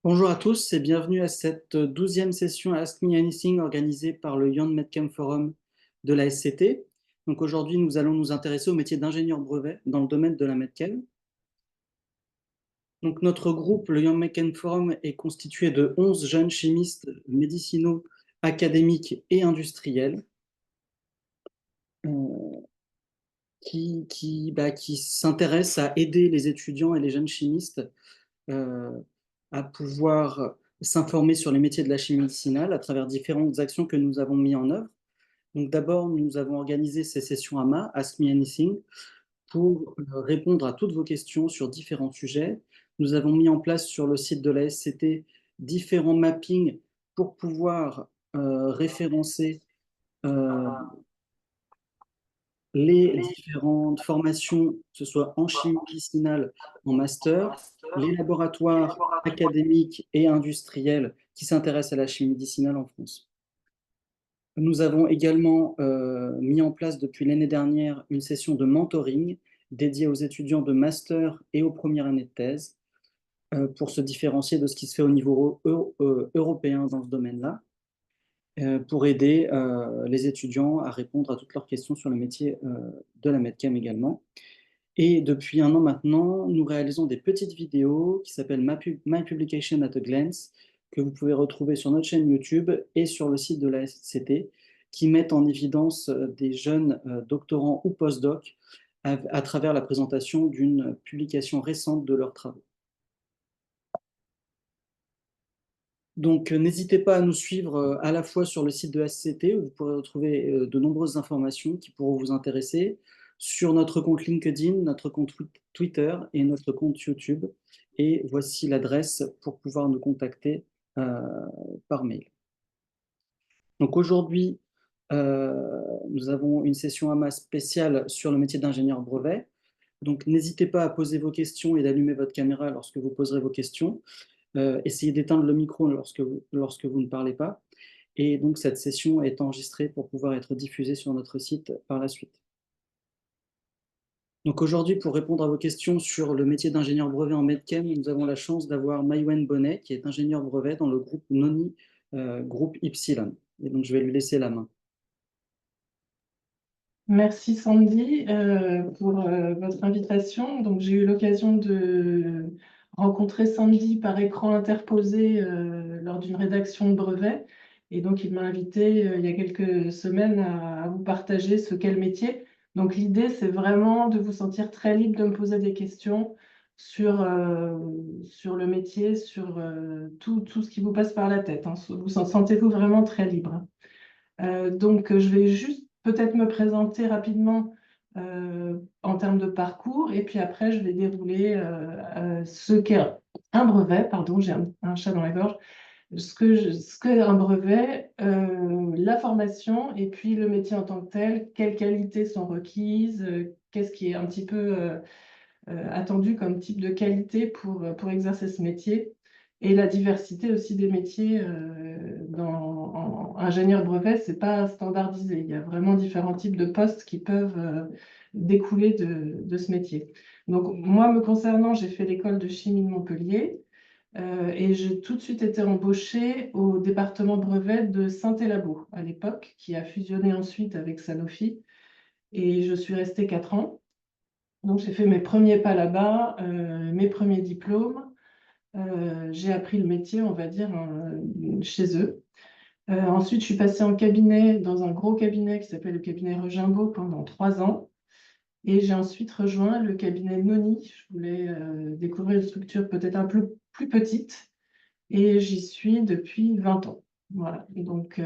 Bonjour à tous et bienvenue à cette 12e session Ask Me Anything organisée par le Young Medchem Forum de la SCT. Donc aujourd'hui, nous allons nous intéresser au métier d'ingénieur brevet dans le domaine de la Medchem. Donc notre groupe, le Young Medchem Forum, est constitué de 11 jeunes chimistes médicinaux, académiques et industriels euh, qui s'intéressent à aider les étudiants et les jeunes chimistes euh, à pouvoir s'informer sur les métiers de la chimie médicinale à travers différentes actions que nous avons mis en œuvre. Donc d'abord, nous avons organisé ces sessions AMA, Ask Me Anything, pour répondre à toutes vos questions sur différents sujets. Nous avons mis en place sur le site de la SCT différents mappings pour pouvoir référencer euh, les différentes formations, que ce soit en chimie médicinale, en master, les laboratoires académiques et industriels qui s'intéressent à la chimie médicinale en France. Nous avons également mis en place depuis l'année dernière une session de mentoring dédiée aux étudiants de master et aux premières années de thèse pour se différencier de ce qui se fait au niveau européen dans ce domaine-là, pour aider les étudiants à répondre à toutes leurs questions sur le métier de la Medchem également. Et depuis un an maintenant, nous réalisons des petites vidéos qui s'appellent My Publication at a Glance, que vous pouvez retrouver sur notre chaîne YouTube et sur le site de la SCT, qui mettent en évidence des jeunes doctorants ou postdocs à travers la présentation d'une publication récente de leurs travaux. Donc, n'hésitez pas à nous suivre à la fois sur le site de la SCT, où vous pourrez retrouver de nombreuses informations qui pourront vous intéresser, sur notre compte LinkedIn, notre compte Twitter et notre compte YouTube. Et voici l'adresse pour pouvoir nous contacter euh, par mail. Donc aujourd'hui, nous avons une session AMA spéciale sur le métier d'ingénieur brevet. Donc n'hésitez pas à poser vos questions et d'allumer votre caméra lorsque vous poserez vos questions. Essayez d'éteindre le micro lorsque vous ne parlez pas. Et donc, cette session est enregistrée pour pouvoir être diffusée sur notre site par la suite. Donc aujourd'hui, pour répondre à vos questions sur le métier d'ingénieur brevet en Medchem, nous avons la chance d'avoir Maïwen Bonnet, qui est ingénieur brevet dans le groupe NONI, groupe Ypsilon. Et donc, je vais lui laisser la main. Merci Sandy pour votre invitation. Donc, j'ai eu l'occasion de rencontrer Sandy par écran interposé lors d'une rédaction de brevet. Et donc, il m'a invité il y a quelques semaines à vous partager ce qu'est le métier. Donc, l'idée, c'est vraiment de vous sentir très libre de me poser des questions sur le métier, sur tout ce qui vous passe par la tête, hein. Sentez-vous vraiment très libre. Donc, je vais juste peut-être me présenter rapidement en termes de parcours, et puis après, je vais dérouler ce qu'est un brevet. Pardon, j'ai un chat dans la gorge. Ce qu'est un brevet, la formation, et puis le métier en tant que tel, quelles qualités sont requises, qu'est-ce qui est un petit peu attendu comme type de qualité pour exercer ce métier, et la diversité aussi des métiers en ingénieur brevet, c'est pas standardisé. Il y a vraiment différents types de postes qui peuvent découler de ce métier. Donc, moi, me concernant, j'ai fait l'école de chimie de Montpellier et j'ai tout de suite été embauchée au département brevet de Saint-Élabo à l'époque, qui a fusionné ensuite avec Sanofi. Et je suis restée 4 ans. Donc, j'ai fait mes premiers pas là-bas, mes premiers diplômes. J'ai appris le métier, on va dire, chez eux. Ensuite, je suis passée en cabinet, dans un gros cabinet qui s'appelle le cabinet Regimbault pendant 3 ans. Et j'ai ensuite rejoint le cabinet Noni. Je voulais découvrir une structure peut-être un peu plus petite. Et j'y suis depuis 20 ans. Voilà. Donc,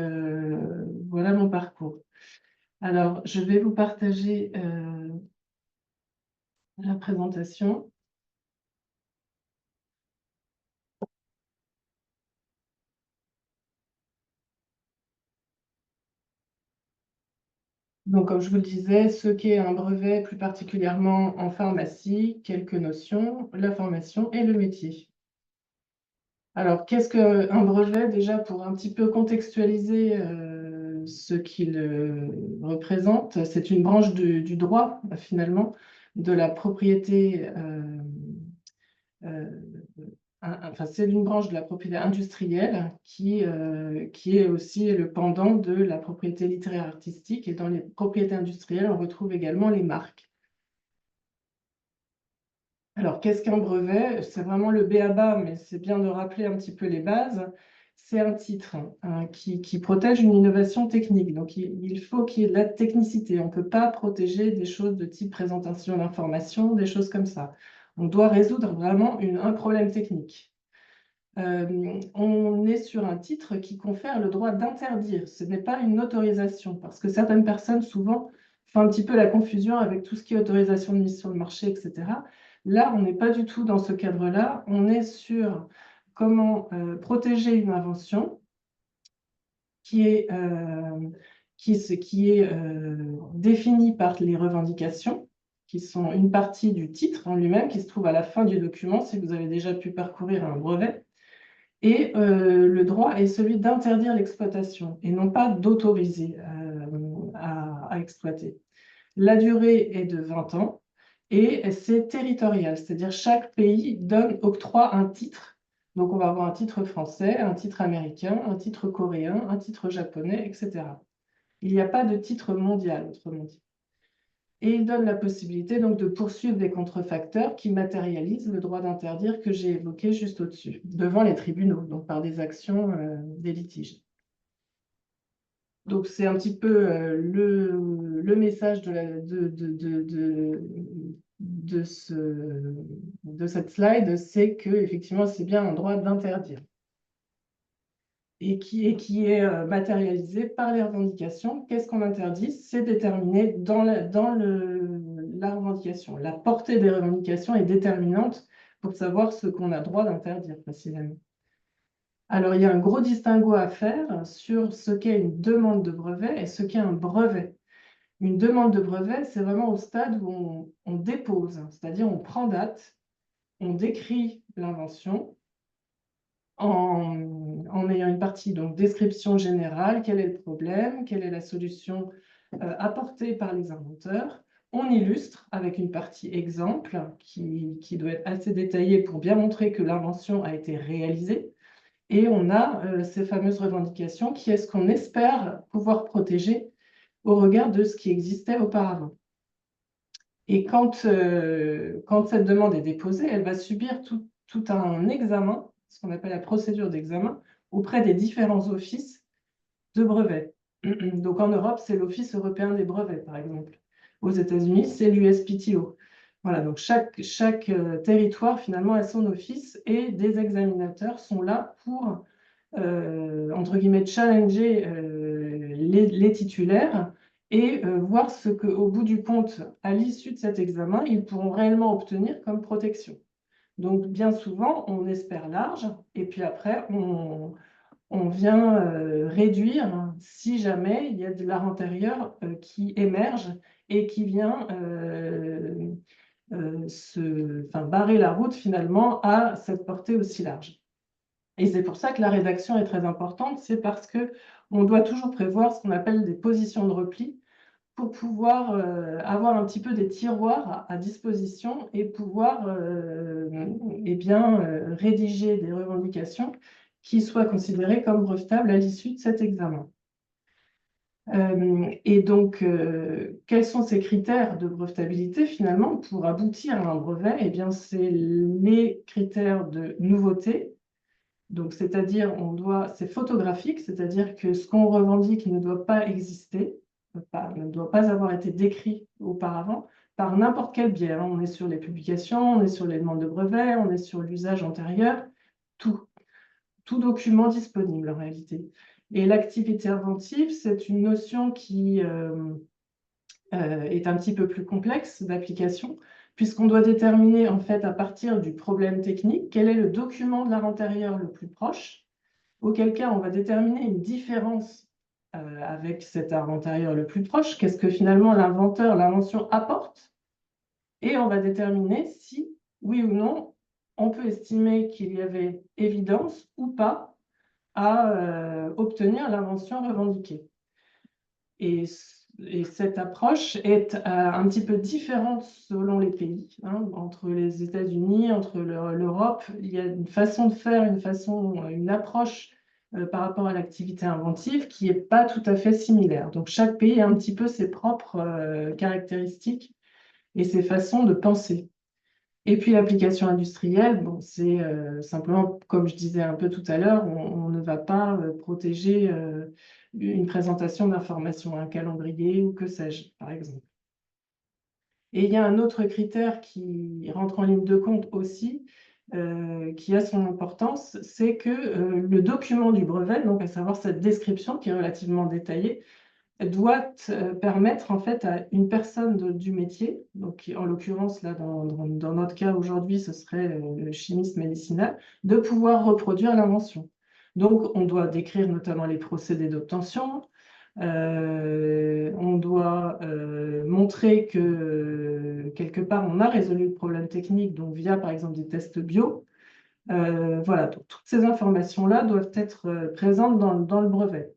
voilà mon parcours. Alors, je vais vous partager la présentation. Donc, comme je vous le disais, ce qu'est un brevet, plus particulièrement en pharmacie, quelques notions, la formation et le métier. Alors, qu'est-ce qu'un brevet? Déjà, pour un petit peu contextualiser ce qu'il représente, c'est une branche du droit, finalement, de la propriété euh, enfin, c'est une branche de la propriété industrielle qui est aussi le pendant de la propriété littéraire artistique. Et dans les propriétés industrielles, on retrouve également les marques. Alors, qu'est-ce qu'un brevet? C'est vraiment le b.a.-ba, mais c'est bien de rappeler un petit peu les bases. C'est un titre qui protège une innovation technique. Donc, il faut qu'il y ait de la technicité. On ne peut pas protéger des choses de type présentation d'informations, des choses comme ça. On doit résoudre vraiment un problème technique. On est sur un titre qui confère le droit d'interdire. Ce n'est pas une autorisation, parce que certaines personnes, souvent, font un petit peu la confusion avec tout ce qui est autorisation de mise sur le marché, etc. Là, on n'est pas du tout dans ce cadre-là. On est sur comment protéger une invention qui est, définie par les revendications, qui sont une partie du titre en lui-même, qui se trouve à la fin du document, si vous avez déjà pu parcourir un brevet. Et le droit est celui d'interdire l'exploitation et non pas d'autoriser à exploiter. La durée est de 20 ans et c'est territorial, c'est-à-dire chaque pays octroie un titre. Donc on va avoir un titre français, un titre américain, un titre coréen, un titre japonais, etc. Il n'y a pas de titre mondial, autrement dit. Et il donne la possibilité donc de poursuivre des contrefacteurs qui matérialisent le droit d'interdire que j'ai évoqué juste au-dessus, devant les tribunaux, donc par des actions, des litiges. Donc c'est un petit peu le message de cette slide, c'est que effectivement c'est bien un droit d'interdire et qui est matérialisé par les revendications. Qu'est-ce qu'on interdit? C'est déterminé dans la revendication. La portée des revendications est déterminante pour savoir ce qu'on a droit d'interdire précisément. Alors, il y a un gros distinguo à faire sur ce qu'est une demande de brevet et ce qu'est un brevet. Une demande de brevet, c'est vraiment au stade où on dépose, c'est-à-dire on prend date, on décrit l'invention, en ayant une partie, donc description générale, quel est le problème, quelle est la solution apportée par les inventeurs. On illustre avec une partie exemple qui doit être assez détaillée pour bien montrer que l'invention a été réalisée. Et on a ces fameuses revendications qui est ce qu'on espère pouvoir protéger au regard de ce qui existait auparavant. Et quand cette demande est déposée, elle va subir tout un examen, ce qu'on appelle la procédure d'examen, auprès des différents offices de brevets. Donc en Europe, c'est l'Office européen des brevets, par exemple. Aux États-Unis, c'est l'USPTO. Voilà, donc chaque territoire, finalement, a son office et des examinateurs sont là pour, entre guillemets, challenger les titulaires et voir ce qu'au bout du compte, à l'issue de cet examen, ils pourront réellement obtenir comme protection. Donc, bien souvent, on espère large, et puis après, on vient réduire si jamais il y a de l'art antérieur qui émerge et qui vient barrer la route finalement à cette portée aussi large. Et c'est pour ça que la rédaction est très importante, c'est parce qu'on doit toujours prévoir ce qu'on appelle des positions de repli pour pouvoir avoir un petit peu des tiroirs à disposition et pouvoir rédiger des revendications qui soient considérées comme brevetables à l'issue de cet examen. Et donc, quels sont ces critères de brevetabilité finalement pour aboutir à un brevet? Eh bien, c'est les critères de nouveauté. Donc, c'est-à-dire, c'est photographique, c'est-à-dire que ce qu'on revendique ne doit pas exister, ne doit pas avoir été décrit auparavant par n'importe quel biais. On est sur les publications, on est sur les demandes de brevets, on est sur l'usage antérieur, tout document disponible en réalité. Et l'activité inventive, c'est une notion qui est un petit peu plus complexe d'application, puisqu'on doit déterminer en fait à partir du problème technique quel est le document de l'art antérieur le plus proche, auquel cas on va déterminer une différence avec cet art antérieur le plus proche, qu'est-ce que finalement l'invention apporte, et on va déterminer si, oui ou non, on peut estimer qu'il y avait évidence ou pas à obtenir l'invention revendiquée. Et et cette approche est un petit peu différente selon les pays, hein, entre les États-Unis, entre l'Europe. Il y a une façon de faire, une approche par rapport à l'activité inventive qui n'est pas tout à fait similaire. Donc chaque pays a un petit peu ses propres caractéristiques et ses façons de penser. Et puis l'application industrielle, bon, c'est simplement, comme je disais un peu tout à l'heure, on ne va pas protéger une présentation d'informations, un calendrier ou que sais-je, par exemple. Et il y a un autre critère qui rentre en ligne de compte aussi, qui a son importance, c'est que le document du brevet, donc à savoir cette description qui est relativement détaillée, doit permettre en fait à une personne du métier, donc en l'occurrence là dans notre cas aujourd'hui ce serait le chimiste médicinal, de pouvoir reproduire l'invention. Donc on doit décrire notamment les procédés d'obtention, on doit montrer que quelque part on a résolu le problème technique, donc via par exemple des tests bio. Voilà, donc, toutes ces informations-là doivent être présentes dans le brevet.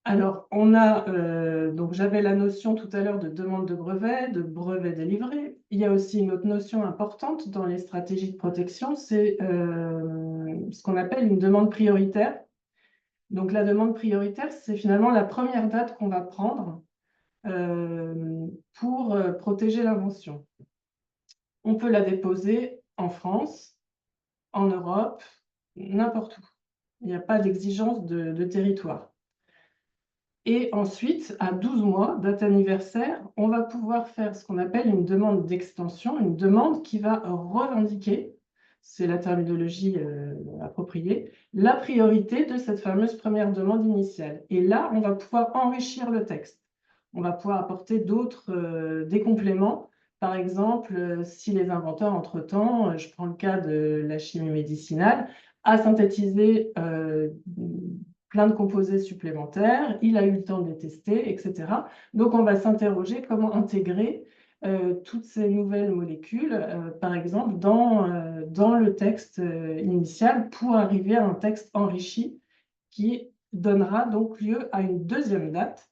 Alors, donc j'avais la notion tout à l'heure de demande de brevet délivré. Il y a aussi une autre notion importante dans les stratégies de protection, c'est ce qu'on appelle une demande prioritaire. Donc la demande prioritaire, c'est finalement la première date qu'on va prendre pour protéger l'invention. On peut la déposer en France, en Europe, n'importe où. Il n'y a pas d'exigence de territoire. Et ensuite, à 12 mois, date anniversaire, on va pouvoir faire ce qu'on appelle une demande d'extension, une demande qui va revendiquer, c'est la terminologie appropriée, la priorité de cette fameuse première demande initiale. Et là, on va pouvoir enrichir le texte. On va pouvoir apporter des compléments. Par exemple, si les inventeurs, entre-temps, je prends le cas de la chimie médicinale, a synthétisé plein de composés supplémentaires, il a eu le temps de les tester, etc. Donc, on va s'interroger comment intégrer toutes ces nouvelles molécules, par exemple, dans le texte initial pour arriver à un texte enrichi qui donnera donc lieu à une deuxième date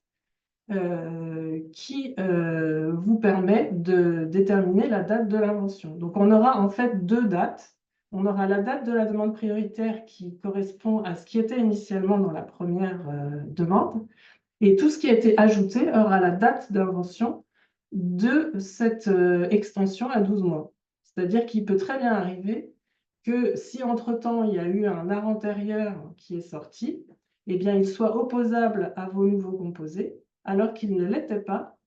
qui vous permet de déterminer la date de l'invention. Donc, on aura en fait deux dates. On aura la date de la demande prioritaire qui correspond à ce qui était initialement dans la première demande. Et tout ce qui a été ajouté aura la date d'invention de cette extension à 12 mois. C'est-à-dire qu'il peut très bien arriver que si entre-temps il y a eu un art antérieur qui est sorti, eh bien il soit opposable à vos nouveaux composés, alors qu'il ne l'était pas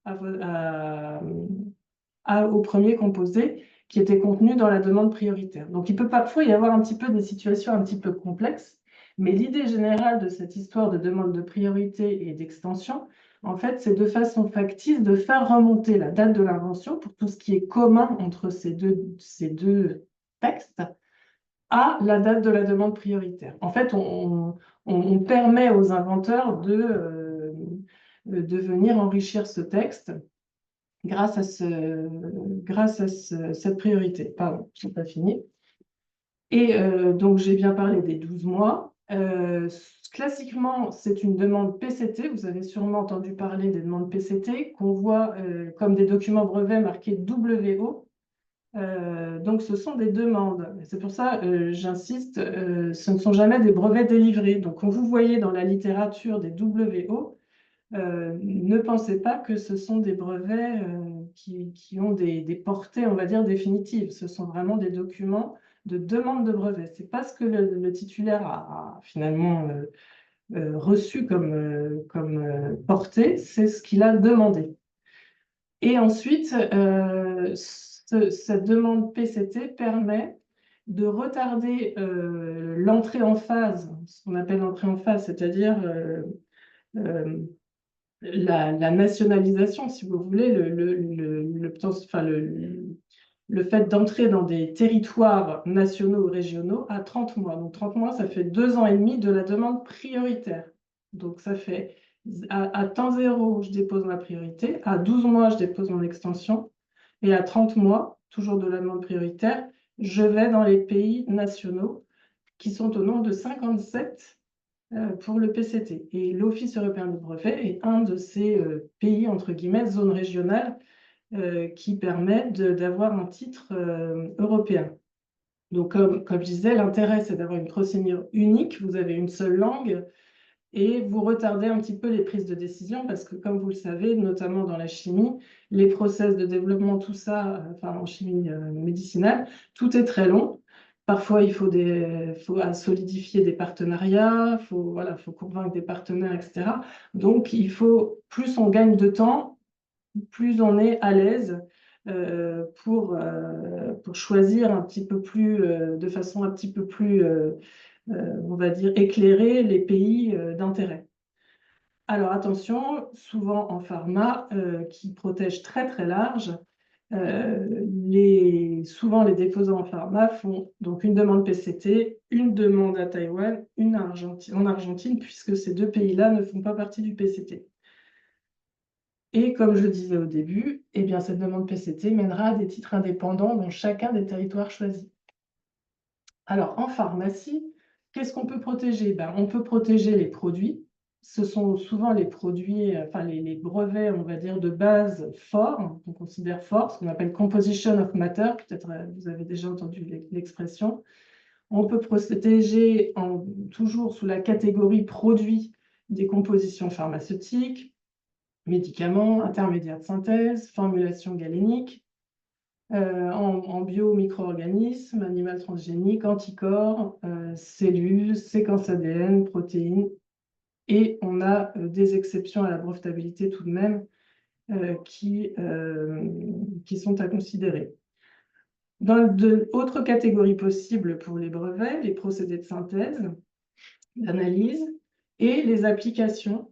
au premier composé qui était contenu dans la demande prioritaire. Donc il peut parfois y avoir un petit peu des situations un petit peu complexes, mais l'idée générale de cette histoire de demande de priorité et d'extension, en fait, c'est de façon factice de faire remonter la date de l'invention pour tout ce qui est commun entre ces deux textes à la date de la demande prioritaire. En fait, on permet aux inventeurs de venir enrichir ce texte grâce à cette priorité. Pardon, je n'ai pas fini. Et donc, j'ai bien parlé des 12 mois. Classiquement, c'est une demande PCT. Vous avez sûrement entendu parler des demandes PCT qu'on voit comme des documents brevets marqués WO. Donc, ce sont des demandes. C'est pour ça, j'insiste, ce ne sont jamais des brevets délivrés. Donc, quand vous voyez dans la littérature des WO, ne pensez pas que ce sont des brevets qui ont des portées, on va dire, définitives. Ce sont vraiment des documents de demande de brevet. Ce n'est pas ce que le titulaire a finalement reçu comme portée, c'est ce qu'il a demandé. Et ensuite, cette demande PCT permet de retarder l'entrée en phase, ce qu'on appelle l'entrée en phase, c'est-à-dire la nationalisation, si vous voulez, le fait d'entrer dans des territoires nationaux ou régionaux à 30 mois. Donc 30 mois, ça fait 2 ans et demi de la demande prioritaire. Donc ça fait à temps zéro, je dépose ma priorité, à 12 mois, je dépose mon extension, et à 30 mois, toujours de la demande prioritaire, je vais dans les pays nationaux qui sont au nombre de 57 pour le PCT. Et l'Office européen des brevets est un de ces pays, entre guillemets, zone régionale, qui permet d'avoir un titre européen. Donc, comme je disais, l'intérêt, c'est d'avoir une procédure unique. Vous avez une seule langue et vous retardez un petit peu les prises de décision parce que, comme vous le savez, notamment dans la chimie, les process de développement, tout ça, enfin en chimie médicinale, tout est très long. Parfois, il faut, solidifier des partenariats, voilà, faut convaincre des partenaires, etc. Donc, plus on gagne de temps, plus on est à l'aise pour choisir un petit peu plus, de façon un petit peu plus, on va dire, éclairer les pays d'intérêt. Alors attention, souvent en pharma, qui protège très très large, souvent les déposants en pharma font donc une demande PCT, une demande à Taïwan, une en Argentine, puisque ces deux pays-là ne font pas partie du PCT. Et comme je le disais au début, eh bien, cette demande PCT mènera à des titres indépendants dans chacun des territoires choisis. Alors, en pharmacie, qu'est-ce qu'on peut protéger? On peut protéger les produits. Ce sont souvent les produits, enfin les brevets, on va dire, de base forts, qu'on considère forts, ce qu'on appelle composition of matter, peut-être vous avez déjà entendu l'expression. On peut protéger toujours sous la catégorie produits des compositions pharmaceutiques, médicaments, intermédiaires de synthèse, formulation galénique, en bio, micro-organismes, animal transgénique, anticorps, cellules, séquences ADN, protéines. Et on a des exceptions à la brevetabilité tout de même qui sont à considérer. Dans d'autres catégories possibles pour les brevets, les procédés de synthèse, d'analyse et les applications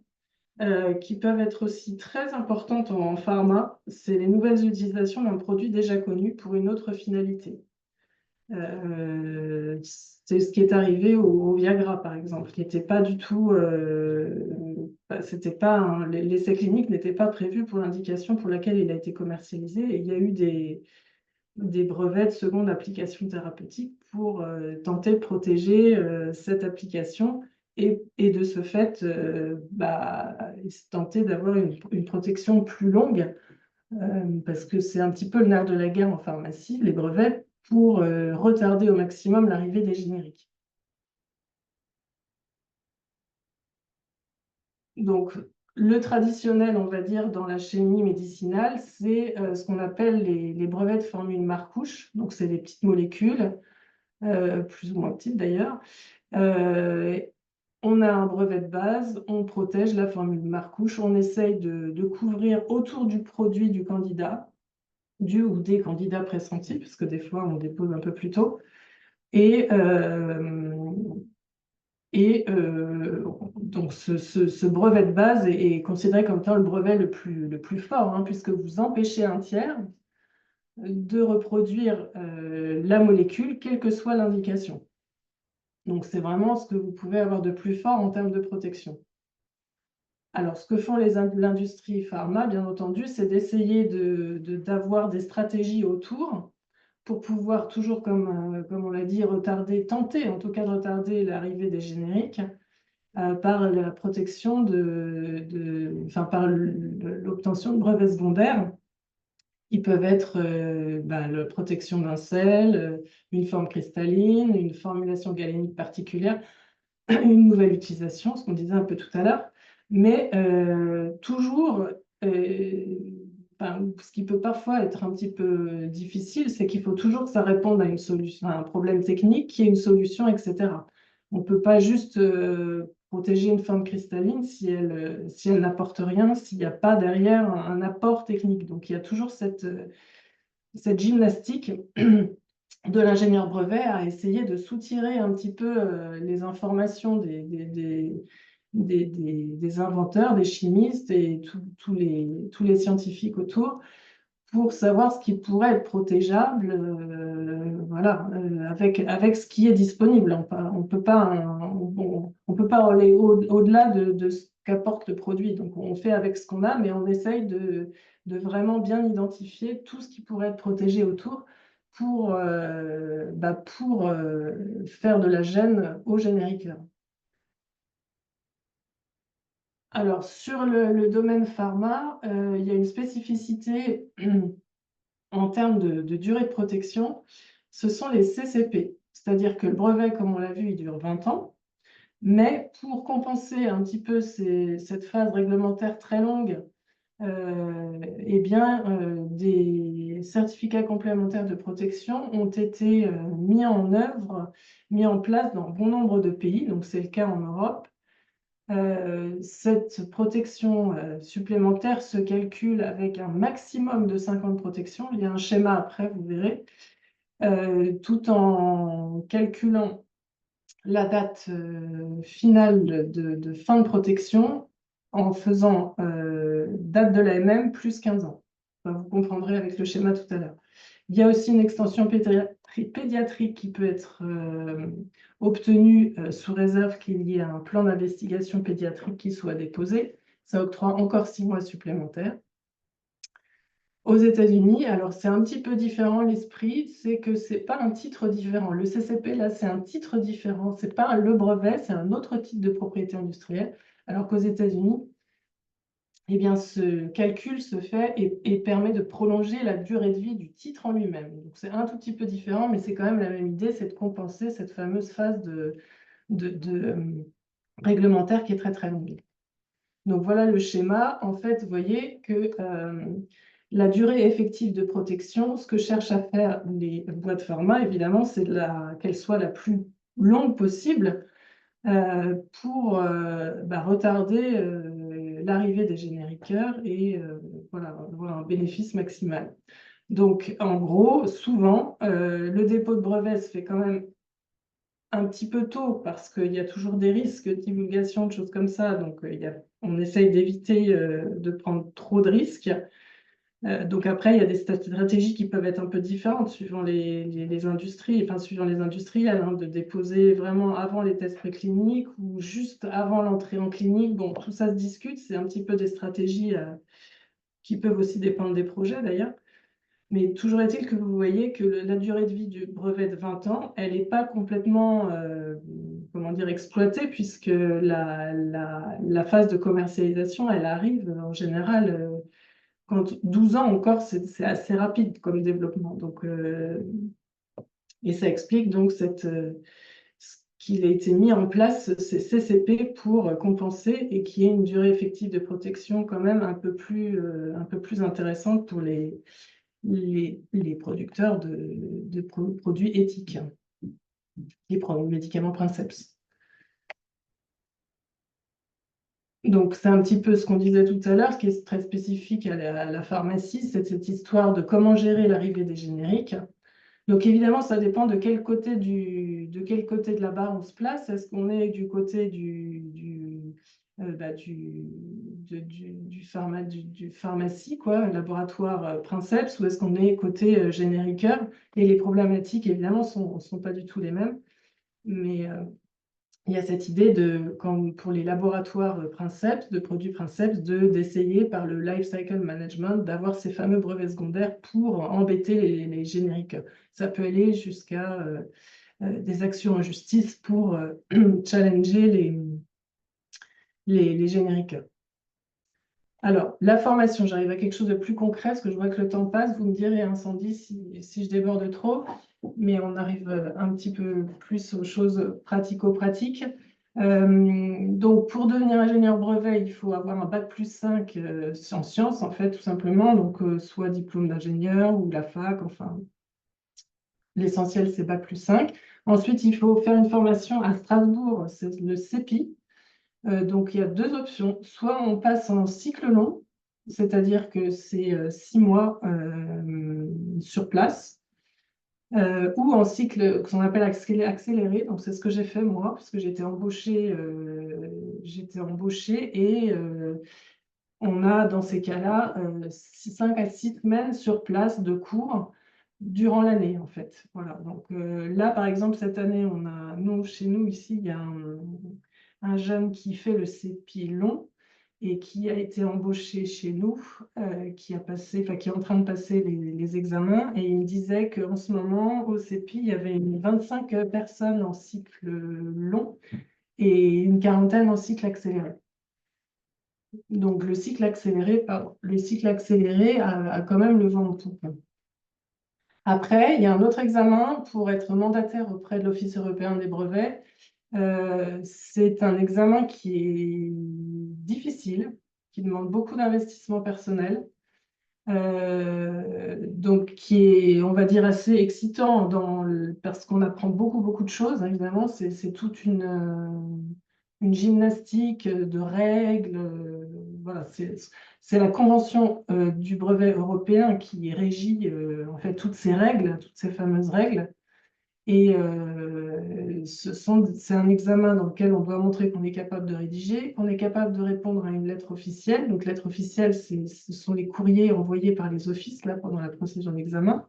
qui peuvent être aussi très importantes en pharma, c'est les nouvelles utilisations d'un produit déjà connu pour une autre finalité. C'est ce qui est arrivé au Viagra, par exemple, qui n'était pas du tout, c'était pas l'essai clinique n'était pas prévu pour l'indication pour laquelle il a été commercialisé. Et il y a eu des brevets de seconde application thérapeutique pour tenter de protéger cette application et de ce fait tenter d'avoir une protection plus longue parce que c'est un petit peu le nerf de la guerre en pharmacie, les brevets, pour retarder au maximum l'arrivée des génériques. Donc, le traditionnel, on va dire, dans la chimie médicinale, c'est ce qu'on appelle les brevets de formule Marcouche. Donc, c'est des petites molécules, plus ou moins petites d'ailleurs. On a un brevet de base, on protège la formule Marcouche, on essaye de couvrir autour du produit du candidat, du ou des candidats pressentis, parce que des fois, on dépose un peu plus tôt. Et donc, ce brevet de base est considéré comme étant le brevet le plus fort, hein, puisque vous empêchez un tiers de reproduire la molécule, quelle que soit l'indication. Donc, c'est vraiment ce que vous pouvez avoir de plus fort en termes de protection. Alors, ce que font l'industrie pharma, bien entendu, c'est d'essayer d'avoir des stratégies autour pour pouvoir toujours, comme on l'a dit, tenter en tout cas de retarder l'arrivée des génériques par la protection par l'obtention de brevets secondaires qui peuvent être la protection d'un sel, une forme cristalline, une formulation galénique particulière, une nouvelle utilisation, ce qu'on disait un peu tout à l'heure, mais toujours, ce qui peut parfois être un petit peu difficile, c'est qu'il faut toujours que ça réponde à une solution, à un problème technique qui est une solution, etc. On ne peut pas juste protéger une forme cristalline si elle n'apporte rien, s'il n'y a pas derrière un apport technique. Donc il y a toujours cette gymnastique de l'ingénieur brevet à essayer de soutirer un petit peu les informations des inventeurs, des chimistes et tous les scientifiques autour pour savoir ce qui pourrait être protégeable avec ce qui est disponible. On peut pas aller au-delà de ce qu'apporte le produit. Donc on fait avec ce qu'on a, mais on essaye de vraiment bien identifier tout ce qui pourrait être protégé autour pour faire de la gêne au génériqueur. Alors, sur le domaine pharma, il y a une spécificité en termes de durée de protection, ce sont les CCP. C'est-à-dire que le brevet, comme on l'a vu, il dure 20 ans. Mais pour compenser un petit peu cette phase réglementaire très longue, eh bien, des certificats complémentaires de protection ont été mis en œuvre, mis en place dans bon nombre de pays, donc c'est le cas en Europe. Cette protection supplémentaire se calcule avec un maximum de 5 ans de protection. Il y a un schéma après, vous verrez, tout en calculant la date finale de fin de protection en faisant date de l'AMM plus 15 ans. Enfin, vous comprendrez avec le schéma tout à l'heure. Il y a aussi une extension pédiatrique qui peut être obtenue sous réserve qu'il y ait un plan d'investigation pédiatrique qui soit déposé. Ça octroie encore 6 mois supplémentaires. Aux États-Unis, alors c'est un petit peu différent l'esprit, c'est que c'est pas un titre différent. Le CCP, là, c'est un titre différent. C'est pas le brevet, c'est un autre titre de propriété industrielle. Alors qu'aux États-Unis, eh bien, ce calcul se fait et permet de prolonger la durée de vie du titre en lui-même. Donc c'est un tout petit peu différent, mais c'est quand même la même idée, c'est de compenser cette fameuse phase réglementaire qui est très très longue. Donc voilà le schéma. En fait, vous voyez que la durée effective de protection, ce que cherchent à faire les boîtes pharma, évidemment, c'est qu'elle soit la plus longue possible pour retarder l'arrivée des génériqueurs et voilà, avoir un bénéfice maximal. Donc, en gros, souvent, le dépôt de brevet se fait quand même un petit peu tôt parce qu'il y a toujours des risques de divulgation, de choses comme ça. Donc, on essaye d'éviter de prendre trop de risques. Donc après, il y a des stratégies qui peuvent être un peu différentes suivant les industries, enfin suivant les industriels, hein, de déposer vraiment avant les tests précliniques ou juste avant l'entrée en clinique. Bon, tout ça se discute, c'est un petit peu des stratégies qui peuvent aussi dépendre des projets d'ailleurs. Mais toujours est-il que vous voyez que la durée de vie du brevet de 20 ans, elle n'est pas complètement comment dire, exploitée, puisque la phase de commercialisation, elle arrive en général quand 12 ans encore, c'est assez rapide comme développement. Donc, et ça explique donc qu'il a été mis en place ces CCP pour compenser et qu'il y ait une durée effective de protection quand même un peu plus intéressante pour les producteurs de produits éthiques, les médicaments Princeps. Donc, c'est un petit peu ce qu'on disait tout à l'heure, ce qui est très spécifique à la pharmacie, c'est cette histoire de comment gérer l'arrivée des génériques. Donc, évidemment, ça dépend de quel côté de la barre on se place. Est-ce qu'on est du côté du pharmacie, quoi, laboratoire Princeps, ou est-ce qu'on est côté génériqueur? Et les problématiques, évidemment, sont pas du tout les mêmes. Mais il y a cette idée comme pour les laboratoires Princeps, de produits Princeps, d'essayer par le life cycle management d'avoir ces fameux brevets secondaires pour embêter les génériques. Ça peut aller jusqu'à des actions en justice pour challenger les génériques. Alors, la formation, j'arrive à quelque chose de plus concret, parce que je vois que le temps passe. Vous me direz, incendie, si je déborde trop, mais on arrive un petit peu plus aux choses pratico-pratiques. Donc, pour devenir ingénieur brevet, il faut avoir un bac plus 5 en sciences, en fait, tout simplement. Donc, soit diplôme d'ingénieur ou la fac, enfin, l'essentiel, c'est bac plus 5. Ensuite, il faut faire une formation à Strasbourg, c'est le CEPI. Donc, il y a deux options. Soit on passe en cycle long, c'est-à-dire que c'est 6 mois sur place, ou en cycle qu'on appelle accéléré. Donc, c'est ce que j'ai fait moi, parce que j'étais embauchée et on a dans ces cas-là 5 à 6 semaines sur place de cours durant l'année, en fait. Voilà. Donc, là, par exemple, cette année, chez nous, ici, il y a un jeune qui fait le CEPI long et qui a été embauché chez nous, qui est en train de passer les examens. Et il me disait qu'en ce moment, au CEPI, il y avait 25 personnes en cycle long et une quarantaine en cycle accéléré. Donc, le cycle accéléré, pardon, le cycle accéléré a quand même le vent en poupe. Après, il y a un autre examen pour être mandataire auprès de l'Office européen des brevets. C'est un examen qui est difficile, qui demande beaucoup d'investissement personnel, donc qui est, on va dire, assez excitant parce qu'on apprend beaucoup, beaucoup de choses, hein, évidemment. C'est toute une gymnastique de règles. Voilà, c'est la convention du brevet européen qui régit en fait toutes ces règles, toutes ces fameuses règles. Et c'est un examen dans lequel on doit montrer qu'on est capable de rédiger, qu'on est capable de répondre à une lettre officielle. Donc, lettre officielle, ce sont les courriers envoyés par les offices là, pendant la procédure d'examen.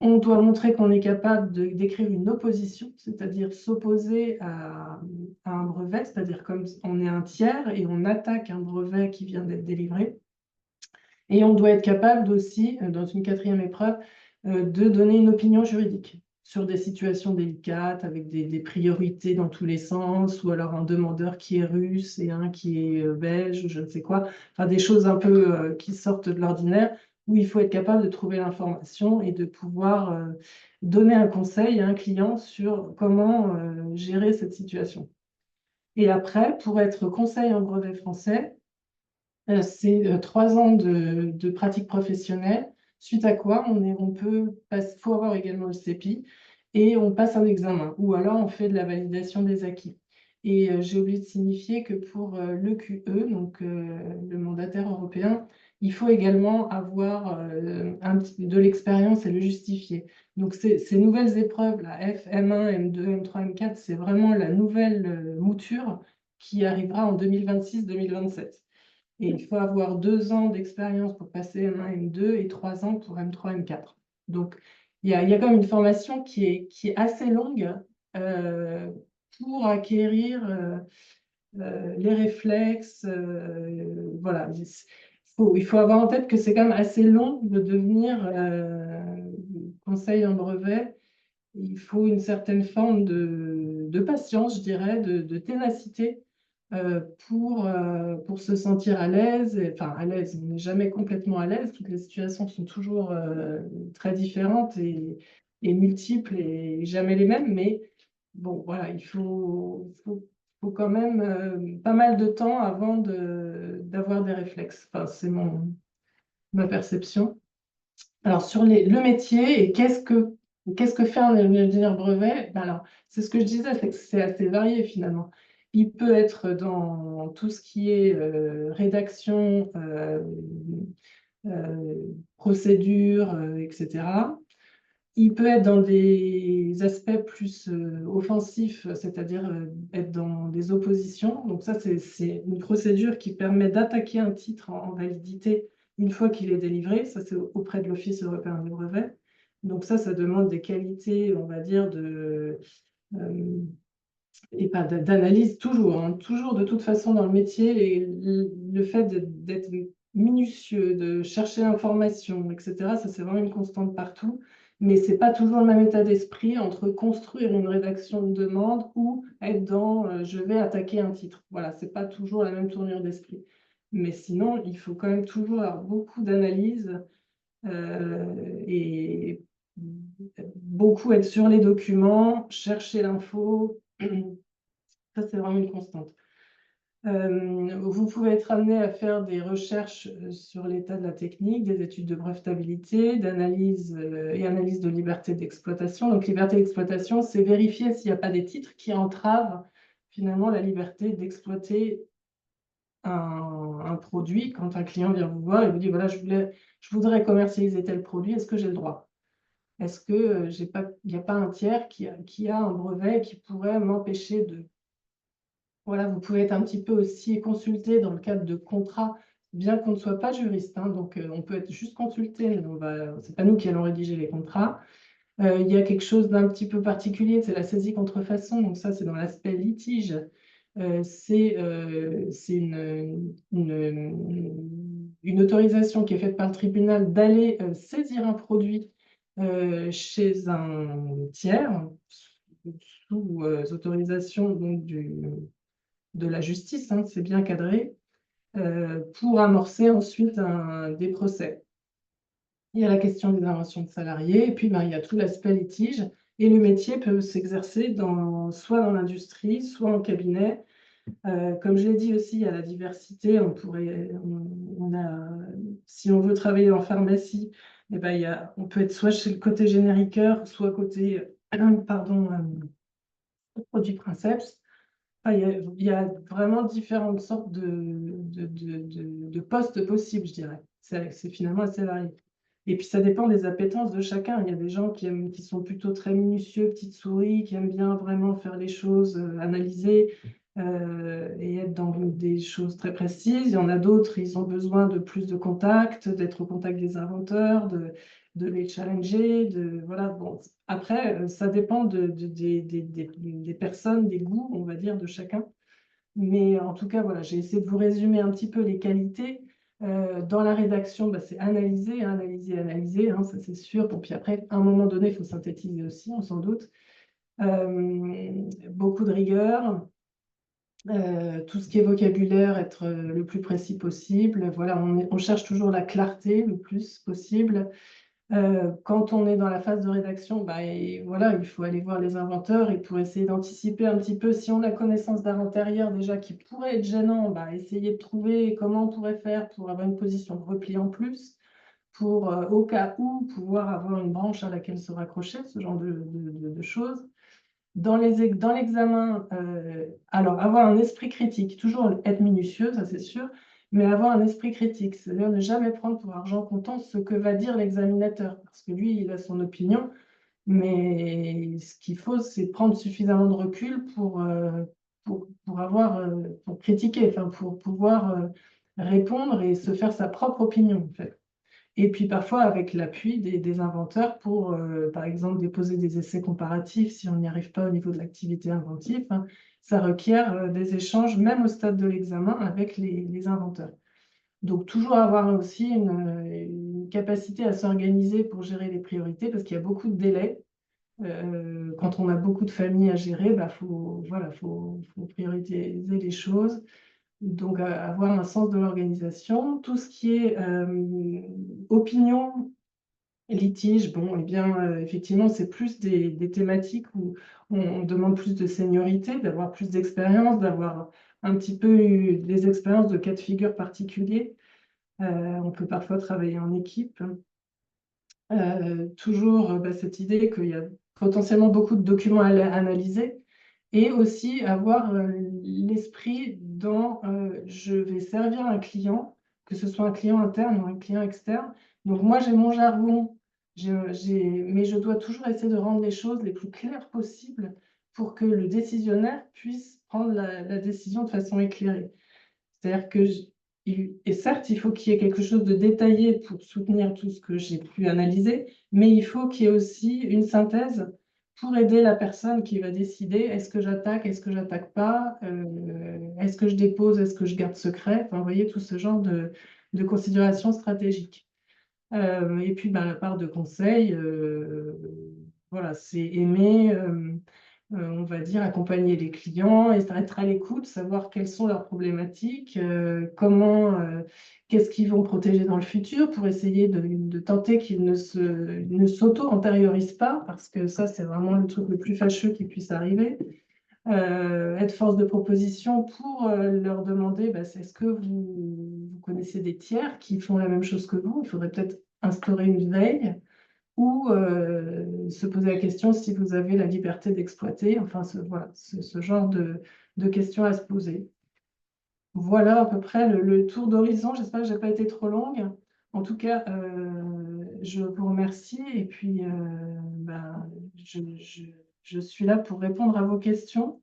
On doit montrer qu'on est capable d'écrire une opposition, c'est-à-dire s'opposer à un brevet, c'est-à-dire comme on est un tiers et on attaque un brevet qui vient d'être délivré. Et on doit être capable aussi, dans une quatrième épreuve, de donner une opinion juridique sur des situations délicates, avec des priorités dans tous les sens, ou alors un demandeur qui est russe et un qui est belge, ou je ne sais quoi. Enfin, des choses un peu qui sortent de l'ordinaire, où il faut être capable de trouver l'information et de pouvoir donner un conseil à un client sur comment gérer cette situation. Et après, pour être conseil en brevet français, c'est 3 ans de pratique professionnelle, suite à quoi faut avoir également le CEPI et on passe un examen, ou alors on fait de la validation des acquis. Et j'ai oublié de signifier que pour l'EQE, donc le mandataire européen, il faut également avoir de l'expérience et le justifier. Donc ces nouvelles épreuves, la F, M1, M2, M3, M4, c'est vraiment la nouvelle mouture qui arrivera en 2026-2027. Et il faut avoir 2 ans d'expérience pour passer M1, M2 et 3 ans pour M3, M4. Donc, il y a quand même une formation qui est assez longue euh, pour acquérir les réflexes. Voilà. Il faut avoir en tête que c'est quand même assez long de devenir conseil en brevet. Il faut une certaine forme de patience, je dirais, de ténacité pour se sentir à l'aise. Enfin, à l'aise, on n'est jamais complètement à l'aise. Toutes les situations sont toujours très différentes et multiples et jamais les mêmes. Mais bon, voilà, il faut quand même pas mal de temps avant d'avoir des réflexes. Enfin, c'est ma perception. Alors, sur le métier et qu'est-ce que fait un ingénieur brevet? Ben alors, c'est ce que je disais, c'est que c'est assez varié finalement. Il peut être dans tout ce qui est rédaction, procédure, etc. Il peut être dans des aspects plus offensifs, c'est-à-dire être dans des oppositions. Donc ça, c'est une procédure qui permet d'attaquer un titre en validité une fois qu'il est délivré. Ça, c'est auprès de l'Office européen des brevets. Donc ça demande des qualités, on va dire, euh, et pas d'analyse toujours, hein. Toujours de toute façon dans le métier, et le fait d'être minutieux, de chercher l'information, etc., ça c'est vraiment une constante partout, mais c'est pas toujours le même état d'esprit entre construire une rédaction de demande ou être dans je vais attaquer un titre. Voilà, c'est pas toujours la même tournure d'esprit. Mais sinon, il faut quand même toujours avoir beaucoup d'analyse et beaucoup être sur les documents, chercher l'info. Ça, c'est vraiment une constante. Vous pouvez être amené à faire des recherches sur l'état de la technique, des études de brevetabilité, d'analyse et analyse de liberté d'exploitation. Donc, liberté d'exploitation, c'est vérifier s'il n'y a pas des titres qui entravent finalement la liberté d'exploiter un produit. Quand un client vient vous voir et vous dit, voilà, je voudrais commercialiser tel produit, est-ce que j'ai le droit? Est-ce que il n'y a pas un tiers qui a un brevet et qui pourrait m'empêcher de... Voilà, vous pouvez être un petit peu aussi consulté dans le cadre de contrats, bien qu'on ne soit pas juriste, hein. Donc, on peut être juste consulté, mais c'est pas nous qui allons rédiger les contrats. Il y a quelque chose d'un petit peu particulier, c'est la saisie contrefaçon. Donc ça, c'est dans l'aspect litige. C'est une autorisation qui est faite par le tribunal d'aller saisir un produit chez un tiers sous autorisation donc, de la justice, hein, c'est bien cadré. pour amorcer ensuite des procès. Il y a la question des inventions de salariés, et puis ben, il y a tout l'aspect litige. Et le métier peut s'exercer soit dans l'industrie, soit en cabinet. Comme je l'ai dit aussi, il y a la diversité. Si on veut travailler en pharmacie, eh ben, on peut être soit chez le côté génériqueur, soit côté pardon, produit princeps. Enfin, il y a vraiment différentes sortes de postes possibles, je dirais. C'est finalement assez varié. Et puis ça dépend des appétences de chacun. Il y a des gens qui sont plutôt très minutieux, petites souris, qui aiment bien vraiment faire les choses, analyser et être dans des choses très précises. Il y en a d'autres, ils ont besoin de plus de contact, d'être au contact des inventeurs, de les challenger. Voilà. Bon. Après, ça dépend des personnes, des goûts, on va dire, de chacun. Mais en tout cas, voilà, j'ai essayé de vous résumer un petit peu les qualités. Dans la rédaction, bah, c'est analyser, hein, analyser, analyser, hein, ça c'est sûr. Bon, puis après, à un moment donné, il faut synthétiser aussi, on s'en doute. Beaucoup de rigueur, tout ce qui est vocabulaire, être le plus précis possible. Voilà, on cherche toujours la clarté le plus possible. Quand on est dans la phase de rédaction, bah, et voilà, il faut aller voir les inventeurs et pour essayer d'anticiper un petit peu, si on a connaissance d'art antérieur déjà qui pourrait être gênant, bah, essayer de trouver comment on pourrait faire pour avoir une position de repli en plus, pour au cas où pouvoir avoir une branche à laquelle se raccrocher, ce genre de choses. Dans l'examen, alors avoir un esprit critique, toujours être minutieux, ça c'est sûr, mais avoir un esprit critique, c'est-à-dire ne jamais prendre pour argent comptant ce que va dire l'examinateur, parce que lui, il a son opinion, mais ce qu'il faut, c'est prendre suffisamment de recul pour critiquer, enfin, pour pouvoir répondre et se faire sa propre opinion, en fait. Et puis parfois avec l'appui des inventeurs pour, par exemple, déposer des essais comparatifs si on n'y arrive pas au niveau de l'activité inventive, hein. Ça requiert des échanges, même au stade de l'examen, avec les inventeurs. Donc toujours avoir aussi une capacité à s'organiser pour gérer les priorités, parce qu'il y a beaucoup de délais. Quand on a beaucoup de familles à gérer, bah, voilà, faut prioriser les choses. Donc, avoir un sens de l'organisation. Tout ce qui est opinion, litige, bon, eh bien, effectivement, c'est plus des thématiques où on demande plus de seniorité, d'avoir plus d'expérience, d'avoir un petit peu eu des expériences de cas de figure particuliers. On peut parfois travailler en équipe. Toujours bah, cette idée qu'il y a potentiellement beaucoup de documents à analyser et aussi avoir l'esprit dans je vais servir un client, que ce soit un client interne ou un client externe. Donc moi, j'ai mon jargon, mais je dois toujours essayer de rendre les choses les plus claires possibles pour que le décisionnaire puisse prendre la décision de façon éclairée. C'est-à-dire que, et certes, il faut qu'il y ait quelque chose de détaillé pour soutenir tout ce que j'ai pu analyser, mais il faut qu'il y ait aussi une synthèse pour aider la personne qui va décider est-ce que j'attaque, est-ce que j'attaque pas, est-ce que je dépose, est-ce que je garde secret. Enfin, vous voyez, tout ce genre de considérations stratégiques. Et puis, ben, la part de conseil, voilà, c'est aimer. On va dire, accompagner les clients, et être à l'écoute, savoir quelles sont leurs problématiques, qu'est-ce qu'ils vont protéger dans le futur pour essayer de tenter qu'ils ne s'auto-antériorisent pas, parce que ça, c'est vraiment le truc le plus fâcheux qui puisse arriver. Être force de proposition pour leur demander, bah, est-ce que vous connaissez des tiers qui font la même chose que vous? Il faudrait peut-être instaurer une veille ou se poser la question si vous avez la liberté d'exploiter, enfin voilà, ce genre de questions à se poser. Voilà à peu près le tour d'horizon. J'espère que je n'ai pas été trop longue. En tout cas, je vous remercie et puis ben, je suis là pour répondre à vos questions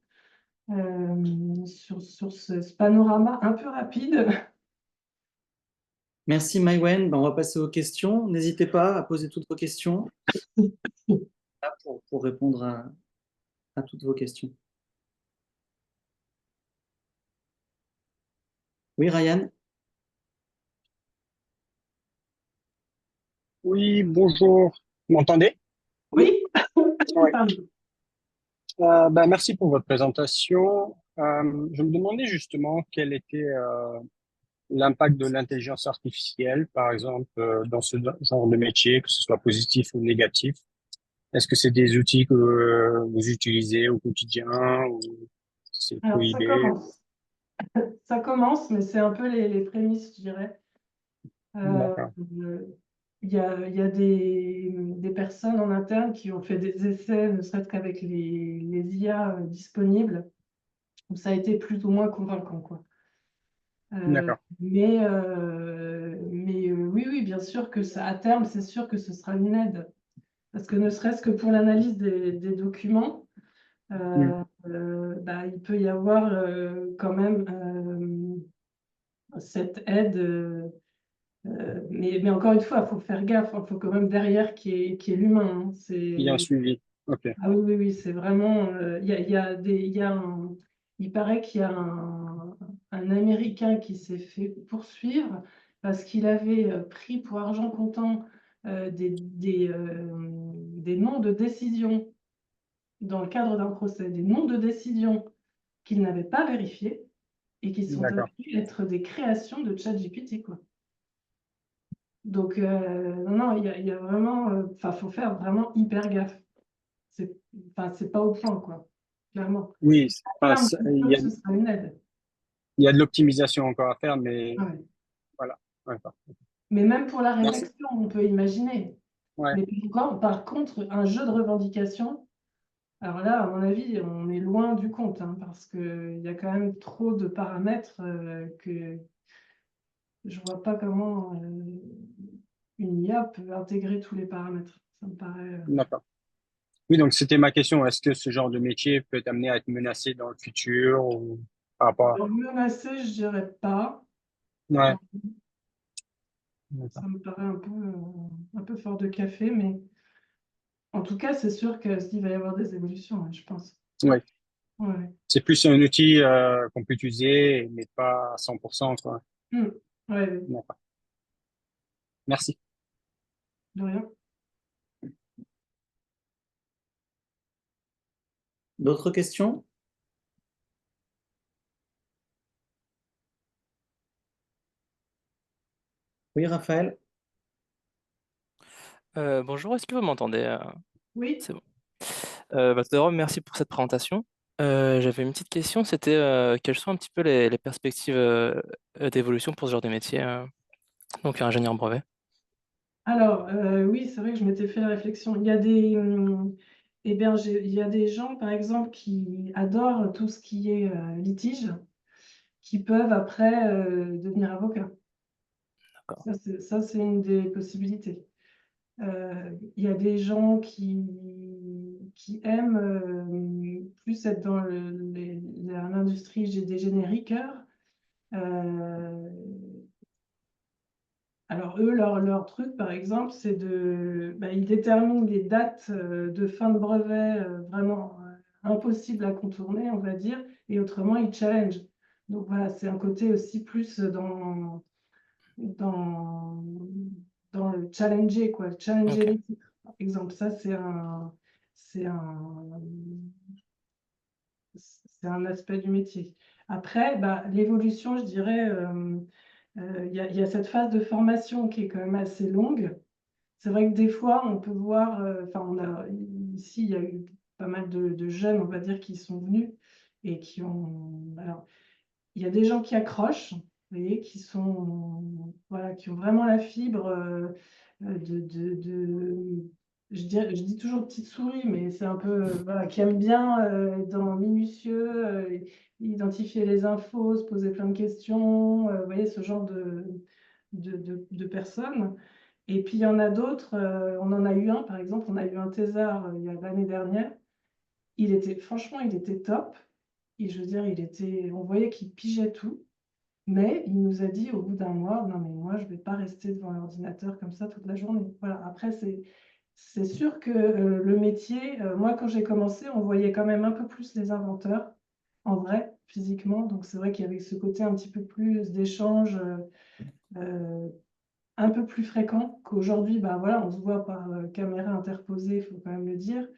sur ce panorama un peu rapide. Merci Maïwen. Ben, on va passer aux questions. N'hésitez pas à poser toutes vos questions là, pour répondre à toutes vos questions. Oui, Ryan? Oui, bonjour. Vous m'entendez? Oui, Oui. pardon. Merci pour votre présentation. Je me demandais justement quelle était l'impact de l'intelligence artificielle, par exemple, dans ce genre de métier, que ce soit positif ou négatif? Est-ce que c'est des outils que vous utilisez au quotidien ou c'est Alors, ça prohibé? commence. Ça commence, mais c'est un peu les prémices, je dirais. Euh, D'accord, il y a des personnes en interne qui ont fait des essais, ne serait-ce qu'avec les IA disponibles, où ça a été plus ou moins convaincant, quoi. d'accord. Oui, oui, bien sûr que ça, à terme, c'est sûr que ce sera une aide. Parce que ne serait-ce que pour l'analyse des documents, Mm. bah, il peut y avoir quand même cette aide. Mais encore une fois, il faut faire gaffe. Il faut quand même derrière qu'il y ait l'humain, hein. Il y a un suivi. OK, Ah oui, oui, oui, c'est vraiment. Il paraît qu'il y a un Américain qui s'est fait poursuivre parce qu'il avait pris pour argent comptant des noms de décision dans le cadre d'un procès, des noms de décision qu'il n'avait pas vérifiés et qui sont d'accord. avérés être des créations de ChatGPT, quoi. Donc, non, non, il y a vraiment. Enfin, faut faire vraiment hyper gaffe. C'est, enfin, c'est pas au point, quoi, clairement. Oui, À enfin, terme, c'est sûr que ce sera une aide. il y a de l'optimisation encore à faire, mais Ouais. voilà. D'accord. Mais même pour la Merci. rédaction, on peut imaginer. Ouais, Mais par contre, un jeu de revendication, alors là, à mon avis, on est loin du compte, hein, parce qu'il y a quand même trop de paramètres que je vois pas comment une IA peut intégrer tous les paramètres. Ça me paraît. d'accord. Oui, donc c'était ma question. Est-ce que ce genre de métier peut être amené à être menacé dans le futur ou par rapport à... Alors, menacé, je dirais pas. Ouais, d'accord. Ça me paraît un peu fort de café, mais en tout cas, c'est sûr qu'il va y avoir des évolutions, hein, je pense. Ouais. Ouais. C'est plus un outil qu'on peut utiliser, mais pas à 100%, quoi. Hmm. Ouais, ouais, D'accord. Merci. de rien. D'autres questions? Oui, Raphaël? Bonjour, est-ce que vous m'entendez? Oui. C'est bon. Tout d'abord, merci pour cette présentation. J'avais une petite question, c'était quelles sont un petit peu les perspectives d'évolution pour ce genre de métier, donc ingénieur brevet? Alors, oui, c'est vrai que je m'étais fait la réflexion. Eh bien, il y a des gens, par exemple, qui adorent tout ce qui est litige, qui peuvent après devenir avocats. D'accord. Ça, c'est une des possibilités. Il y a des gens qui aiment plus être dans l'industrie des génériqueurs. Euh, alors eux, leur truc, par exemple, ils déterminent les dates de fin de brevet vraiment impossibles à contourner, on va dire, et autrement, ils challenge. Donc voilà, c'est un côté aussi plus dans, dans le challenger, quoi, challenger Ok. les titres. Par exemple, ça, c'est un, c'est un aspect du métier. Après, bah, l'évolution, je dirais, il y a cette phase de formation qui est quand même assez longue. C'est vrai que des fois, on peut voir, enfin, ici, il y a eu pas mal de jeunes, on va dire, qui sont venus et qui ont. Alors, il y a des gens qui accrochent, vous voyez, voilà, qui ont vraiment la fibre je dis toujours petite souris, mais c'est un peu, voilà, qui aiment bien dans minutieux, identifier les infos, se poser plein de questions, vous voyez, ce genre de personnes. Et puis il y en a d'autres, on en a eu un, par exemple, on a eu un thésard il y a l'année dernière. Franchement, il était top. Et je veux dire, on voyait qu'il pigeait tout. Mais il nous a dit au bout d'un mois, non mais moi je ne vais pas rester devant l'ordinateur comme ça toute la journée. Voilà. Après, c'est sûr que le métier, moi quand j'ai commencé, on voyait quand même un peu plus les inventeurs, en vrai, physiquement. Donc c'est vrai qu'il y avait ce côté un petit peu plus d'échange, euh, un peu plus fréquent qu'aujourd'hui. Bah, voilà, on se voit par caméra interposée, il faut quand même le dire.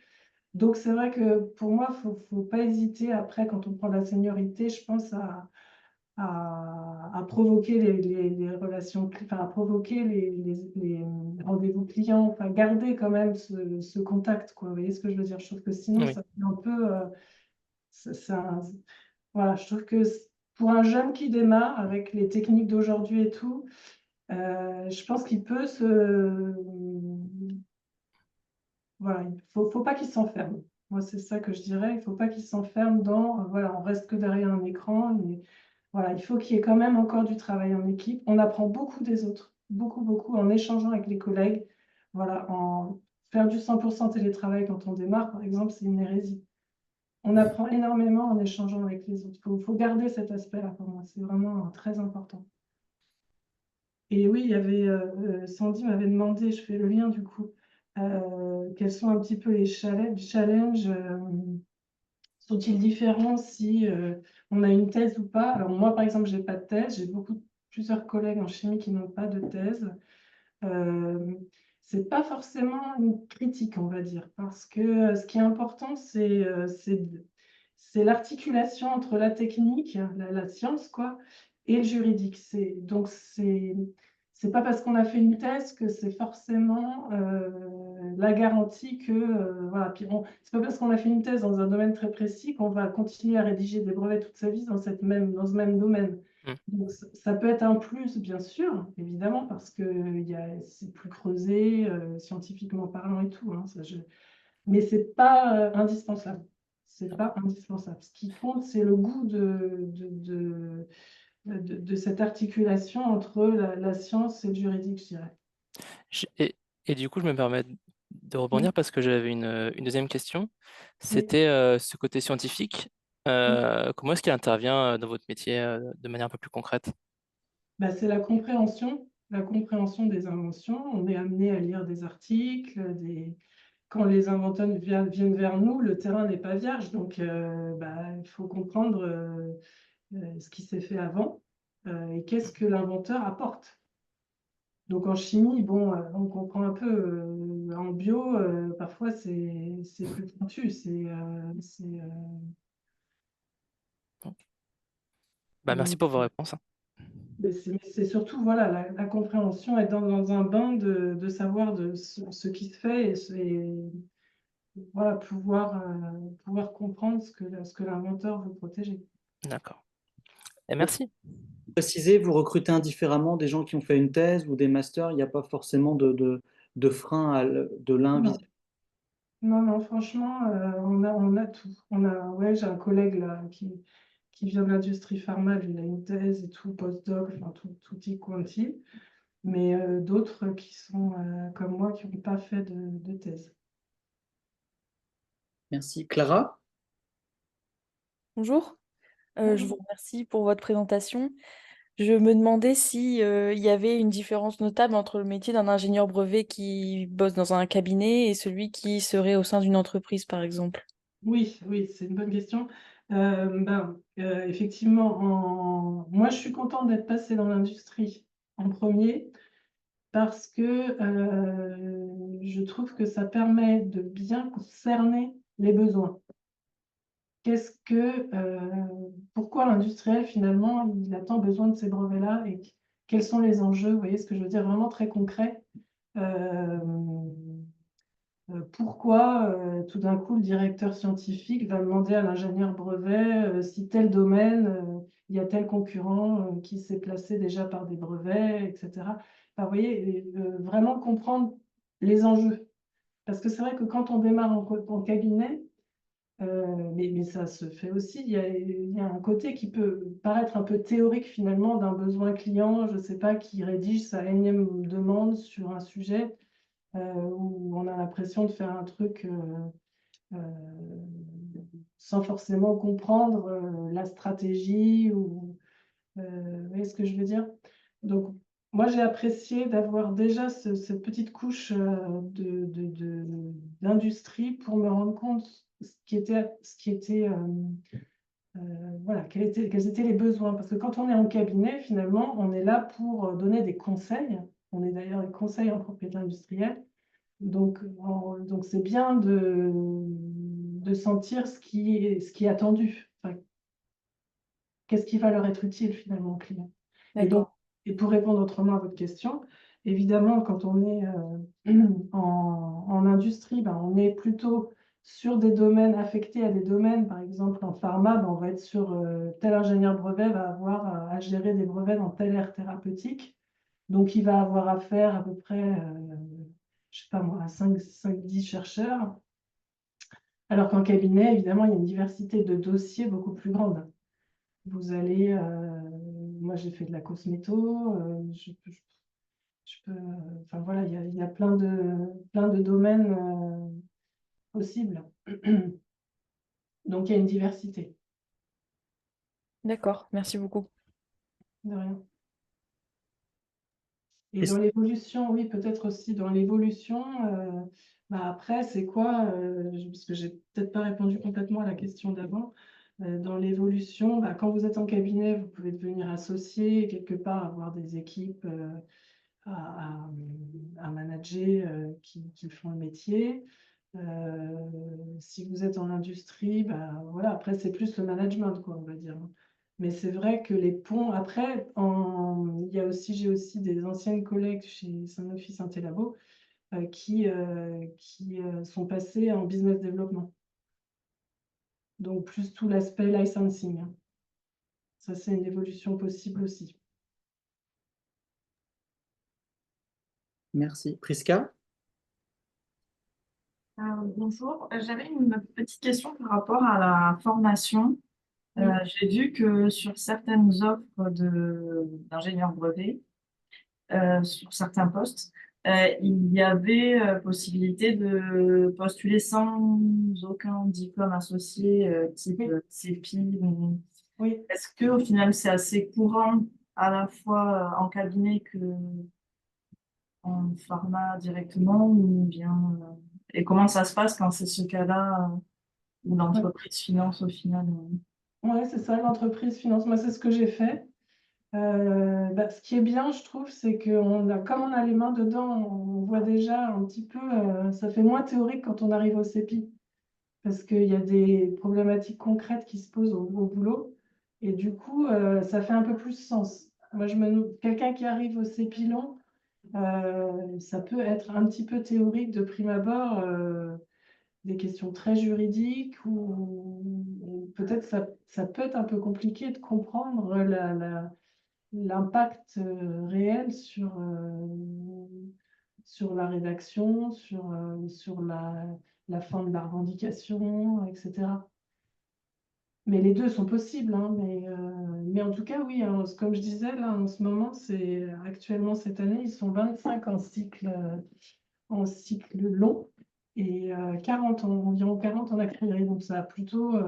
Donc c'est vrai que pour moi, il ne faut pas hésiter après, quand on prend la seniorité, je pense à provoquer les relations, enfin, à provoquer les rendez-vous clients, enfin, garder quand même ce contact, quoi. Vous voyez ce que je veux dire? Je trouve que sinon, Oui. ça fait un peu... voilà, je trouve que pour un jeune qui démarre avec les techniques d'aujourd'hui et tout, je pense qu'il peut se... Voilà, il faut pas qu'il s'enferme. Moi, c'est ça que je dirais. Il faut pas qu'il s'enferme dans, voilà, on reste que derrière un écran. Mais voilà, il faut qu'il y ait quand même encore du travail en équipe. On apprend beaucoup des autres, beaucoup, beaucoup, en échangeant avec les collègues. Voilà, faire du 100% télétravail quand on démarre, par exemple, c'est une hérésie. On apprend énormément en échangeant avec les autres. Il faut garder cet aspect-là pour moi. C'est vraiment très important. Et oui, il y avait, Sandy m'avait demandé, je fais le lien du coup, quels sont un petit peu les challenges, sont-ils différents si on a une thèse ou pas? Alors moi, par exemple, je n'ai pas de thèse, j'ai plusieurs collègues en chimie qui n'ont pas de thèse. Euh, c'est pas forcément une critique, on va dire, parce que ce qui est important, c'est l'articulation entre la technique, la science, quoi, et le juridique. Donc, c'est pas parce qu'on a fait une thèse que c'est forcément la garantie que, voilà. Puis c'est pas parce qu'on a fait une thèse dans un domaine très précis qu'on va continuer à rédiger des brevets toute sa vie dans ce même domaine. Mm. Donc, ça peut être un plus, bien sûr, évidemment, parce que c'est plus creusé, scientifiquement parlant et tout, hein, mais ce n'est pas indispensable. C'est pas indispensable. Ce qui compte, c'est le goût de cette articulation entre la science et le juridique, je dirais. Je- Et, et du coup, je me permets de rebondir Oui, parce que j'avais une deuxième question. oui, C'était ce côté scientifique. oui. Comment est-ce qu'il intervient dans votre métier de manière un peu plus concrète? Bah, c'est la compréhension des inventions. On est amené à lire des articles, quand les inventeurs viennent vers nous, le terrain n'est pas vierge, donc bah, il faut comprendre ce qui s'est fait avant et qu'est-ce que l'inventeur apporte. Donc en chimie, bon, on comprend un peu. En bio, parfois c'est plus pointu. Bon. Bah, merci Donc, pour vos réponses, hein. mais c'est surtout voilà, la compréhension, être dans un bain de savoir de ce qui se fait et voilà, pouvoir comprendre ce que l'inventeur veut protéger. D'accord. Et merci. Préciser, vous recrutez indifféremment des gens qui ont fait une thèse ou des masters, il n'y a pas forcément de frein de l'un vis. Non, non, non, franchement, on a tout. Ouais, j'ai un collègue là qui vient de l'industrie pharma, lui, il a une thèse et tout, postdoc, enfin tutti quanti, mais d'autres qui sont comme moi qui n'ont pas fait de thèse. Merci. Clara? Bonjour, je vous Bonjour. remercie pour votre présentation. Je me demandais si, il y avait une différence notable entre le métier d'un ingénieur brevet qui bosse dans un cabinet et celui qui serait au sein d'une entreprise, par exemple. Oui, oui, c'est une bonne question. Effectivement, moi, je suis contente d'être passée dans l'industrie en premier parce que je trouve que ça permet de bien cerner les besoins. Pourquoi l'industriel, finalement, il a tant besoin de ces brevets-là et quels sont les enjeux? Vous voyez ce que je veux dire? Vraiment très concret. Euh, Pourquoi tout d'un coup le directeur scientifique va demander à l'ingénieur brevet si tel domaine, il y a tel concurrent qui s'est placé déjà par des brevets, etc. Enfin, vous voyez, vraiment comprendre les enjeux. Parce que c'est vrai que quand on démarre en cabinet, mais ça se fait aussi, il y a un côté qui peut paraître un peu théorique finalement d'un besoin client, je ne sais pas, qui rédige sa énième demande sur un sujet où on a l'impression de faire un truc euh, sans forcément comprendre la stratégie vous voyez ce que je veux dire? Donc, moi, j'ai apprécié d'avoir déjà cette petite couche d'industrie pour me rendre compte voilà, quels étaient les besoins. Parce que quand on est en cabinet, finalement, on est là pour donner des conseils. On est d'ailleurs des conseils en propriété industrielle. Donc c'est bien de sentir ce qui est attendu. Enfin, qu'est-ce qui va leur être utile finalement au client. Et donc, D'accord. et pour répondre autrement à votre question, évidemment, quand on est en industrie, ben, on est plutôt sur des domaines affectés à des domaines. Par exemple, en pharma, ben, on va être sur tel ingénieur brevet va avoir à gérer des brevets dans telle aire thérapeutique. Donc, il va avoir affaire à peu près, je sais pas moi, à 5-10 chercheurs. Alors qu'en cabinet, évidemment, il y a une diversité de dossiers beaucoup plus grande. Vous allez, moi j'ai fait de la cosméto, enfin voilà, il y a plein de domaines possibles. Donc il y a une diversité, D'accord, merci beaucoup. de rien. Et Est-ce- dans l'évolution, oui, peut-être aussi dans l'évolution, bah après, c'est quoi, parce que j'ai peut-être pas répondu complètement à la question d'avant. Dans l'évolution, bah, quand vous êtes en cabinet, vous pouvez devenir associé, et quelque part avoir des équipes à, à manager qui font le métier. Si vous êtes en industrie, bah, voilà, après, c'est plus le management, quoi, on va dire. Mais c'est vrai que les ponts, après, il y a aussi, j'ai aussi des anciennes collègues chez Sanofi Saint-Élabo qui sont passés en business development. Donc, plus tout l'aspect licensing. Ça, c'est une évolution possible aussi. Merci. Prisca? Bonjour, j'avais une petite question par rapport à la formation. Oui. J'ai vu que sur certaines offres d'ingénieurs brevets, sur certains postes, il y avait possibilité de postuler sans aucun diplôme associé, type Oui. CEPI. Oui. Est-ce que au final c'est assez courant à la fois en cabinet que en pharma directement ou bien et comment ça se passe quand c'est ce cas-là où l'entreprise finance au final? Ouais, c'est ça, l'entreprise finance. Moi, c'est ce que j'ai fait. Bah, ce qui est bien, je trouve, c'est que comme on a les mains dedans, on voit déjà un petit peu, ça fait moins théorique quand on arrive au CEPI, parce qu'il y a des problématiques concrètes qui se posent au boulot, et du coup, ça fait un peu plus sens. Moi, quelqu'un qui arrive au CEPI long, ça peut être un petit peu théorique de prime abord, des questions très juridiques, ou peut-être ça peut être un peu compliqué de comprendre l'impact réel sur la rédaction, sur la forme de la revendication, etc. Mais les deux sont possibles, hein, mais en tout cas, oui, hein, comme je disais, là, en ce moment, actuellement cette année, ils sont 25 en cycle long et 40 environ 40 en accéléré. Donc ça a plutôt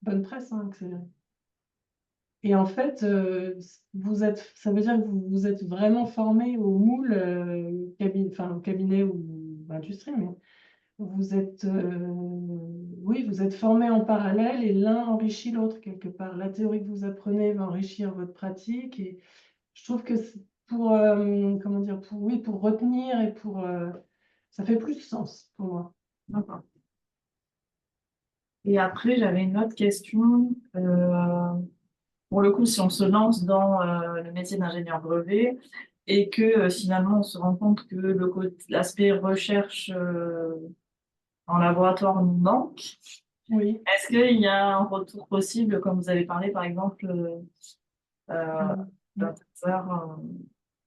bonne presse, hein, accéléré. Et en fait, ça veut dire que vous êtes vraiment formé au moule cabinet ou industrie, mais oui, vous êtes formé en parallèle et l'un enrichit l'autre quelque part. La théorie que vous apprenez va enrichir votre pratique et je trouve que pour, comment dire, oui, pour retenir et ça fait plus sens pour moi. D'accord. Et après, j'avais une autre question. Pour le coup, si on se lance dans le métier d'ingénieur brevet et que finalement on se rend compte que l'aspect recherche en laboratoire nous manque, Oui. est-ce qu'il y a un retour possible, comme vous avez parlé par exemple d'un thésard,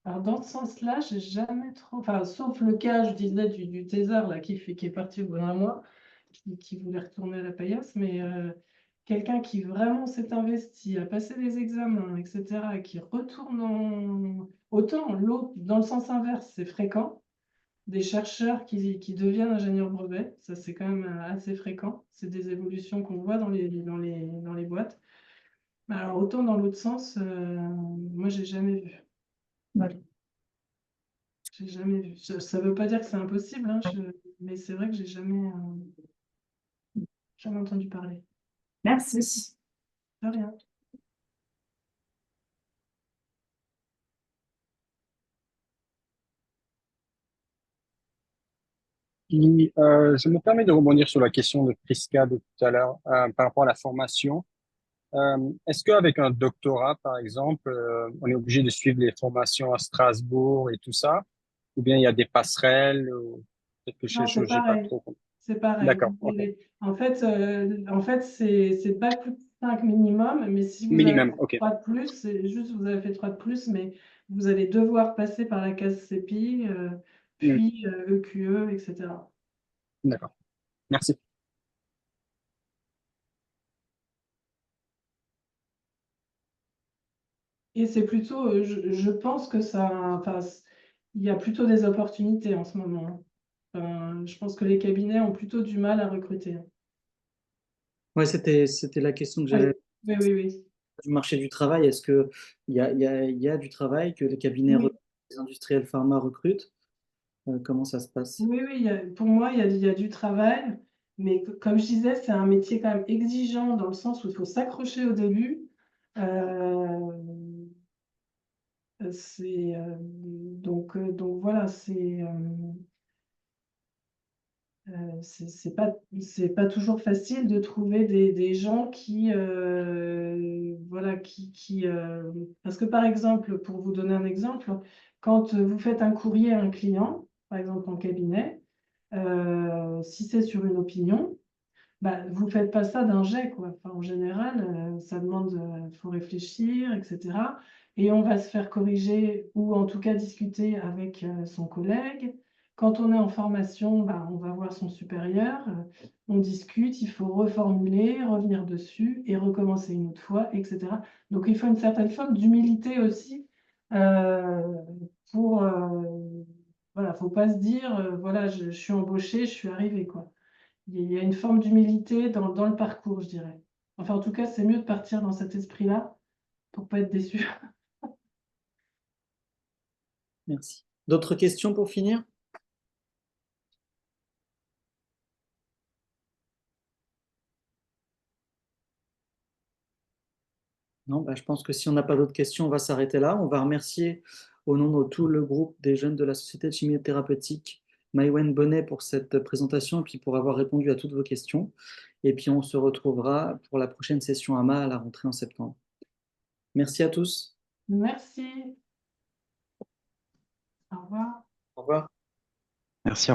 Alors, dans ce sens-là, j'ai jamais trop. Enfin, sauf le cas, je disais, du thésard là, qui est parti au bout d'un mois, qui voulait retourner à la paillasse, mais quelqu'un qui vraiment s'est investi, a passé des examens, etc., et qui retourne autant l'autre, dans le sens inverse, c'est fréquent. Des chercheurs qui deviennent ingénieurs brevets, ça c'est quand même assez fréquent. C'est des évolutions qu'on voit dans les boîtes. Alors, autant dans l'autre sens, moi, j'ai jamais vu. ouais. J'ai jamais vu. Ça veut pas dire que c'est impossible, hein, mais c'est vrai que j'ai jamais entendu parler. Merci. De rien. Je me permets de rebondir sur la question de Prisca de tout à l'heure par rapport à la formation. Est-ce qu'avec un doctorat, par exemple, on est obligé de suivre les formations à Strasbourg et tout ça? Ou bien il y a des passerelles ou quelque Non, chose, c'est j'ai pas pareil. trop compris. C'est pareil. D'accord, ok. En fait c'est bac plus 5 minimum, mais si vous avez Minimum, fait ok. 3 de plus, c'est juste vous avez fait 3 de plus, mais vous allez devoir passer par la case CEPI, Hmm, puis EQE, etc. d'accord. Merci. Et c'est plutôt, je pense que ça, enfin, il y a plutôt des opportunités en ce moment, hein. Je pense que les cabinets ont plutôt du mal à recruter, hein. Ouais, c'était la question que j'avais Oui, oui, oui, oui. du marché du travail. Est-ce qu'il y a du travail que les cabinets, Oui, les industriels pharma recrutent? Comment ça se passe? oui, oui, pour moi, il y a du travail, mais comme je disais, c'est un métier quand même exigeant dans le sens où il faut s'accrocher au début. Euh, donc voilà, c'est pas toujours facile de trouver des gens qui, voilà, parce que par exemple, pour vous donner un exemple, quand vous faites un courrier à un client, par exemple en cabinet, si c'est sur une opinion, bah, vous ne faites pas ça d'un jet, quoi. Enfin, en général, ça demande, faut réfléchir, etc. Et on va se faire corriger ou en tout cas discuter avec son collègue. Quand on est en formation, bah, on va voir son supérieur, on discute, il faut reformuler, revenir dessus et recommencer une autre fois, etc. Donc il faut une certaine forme d'humilité aussi euh, pour, voilà, faut pas se dire, voilà, je suis embauché, je suis arrivé, quoi. Il y a une forme d'humilité dans le parcours, je dirais. Enfin, en tout cas, c'est mieux de partir dans cet esprit-là pour pas être déçu. Merci. D'autres questions pour finir? Non, bah, je pense que si on n'a pas d'autres questions, on va s'arrêter là. On va remercier au nom de tout le groupe des jeunes de la Société de chimie thérapeutique Maïwen Bonnet pour cette présentation et puis pour avoir répondu à toutes vos questions. Et puis on se retrouvera pour la prochaine session AMA à la rentrée en septembre. Merci à tous. Merci. Au revoir. Au revoir. Merci.